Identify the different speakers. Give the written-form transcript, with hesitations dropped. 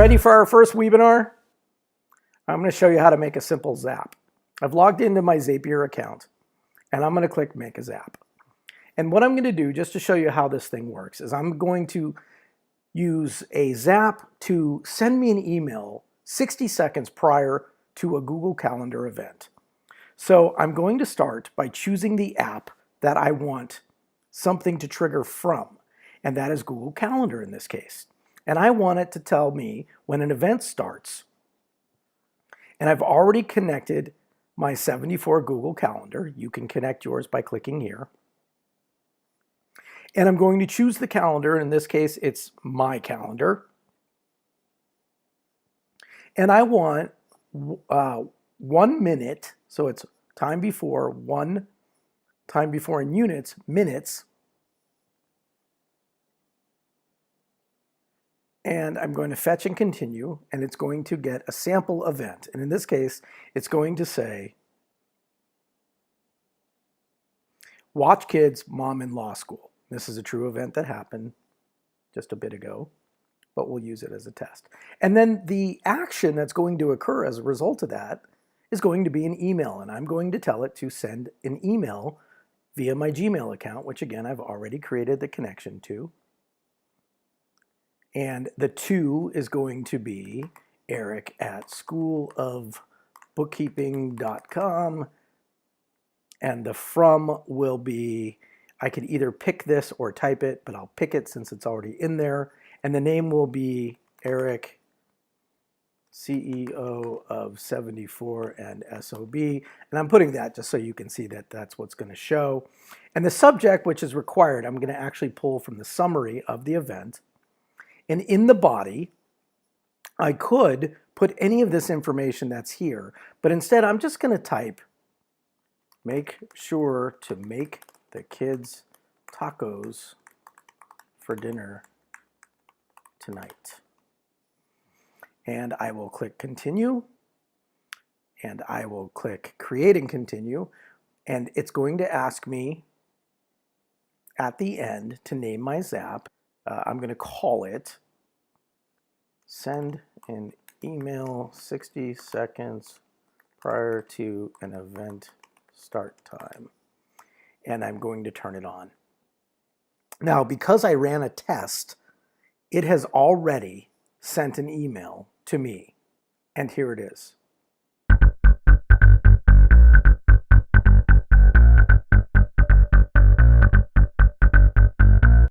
Speaker 1: Ready for our first webinar? I'm going to show you how to make a simple zap. I've logged into my Zapier account and I'm going to click Make a Zap. And what I'm going to do, just to show you how this thing works, is I'm going to use a Zap to send me an email 60 seconds prior to a Google Calendar event. So I'm going to start by choosing the app that I want something to trigger from, and that is Google Calendar in this case. And I want it to tell me when an event starts. And I've already connected my 74 Google Calendar. You can connect yours by clicking here. And I'm going to choose the calendar. In this case, it's my calendar. And I want 1 minute, so it's time before, time before in units, minutes. And I'm going to fetch and continue, and it's going to get a sample event. And in this case, it's going to say, watch kids, mom in law school. This is a true event that happened just a bit ago, but we'll use it as a test. And then the action that's going to occur as a result of that is going to be an email, and I'm going to tell it to send an email via my Gmail account, which again, I've already created the connection to. And the to is going to be eric@schoolofbookkeeping.com. And the from will be, I could either pick this or type it, but I'll pick it since it's already in there. And the name will be Eric, CEO of 74 and SOB. And I'm putting that just so you can see that that's what's going to show. And the subject, which is required, I'm going to actually pull from the summary of the event. And in the body, I could put any of this information that's here, but instead I'm just going to type, make sure to make the kids tacos for dinner tonight. And I will click continue, and I will click create and continue, and it's going to ask me at the end to name my Zap. I'm going to call it send an email 60 seconds prior to an event start time. And I'm going to turn it on. Now, because I ran a test, it has already sent an email to me. And here it is.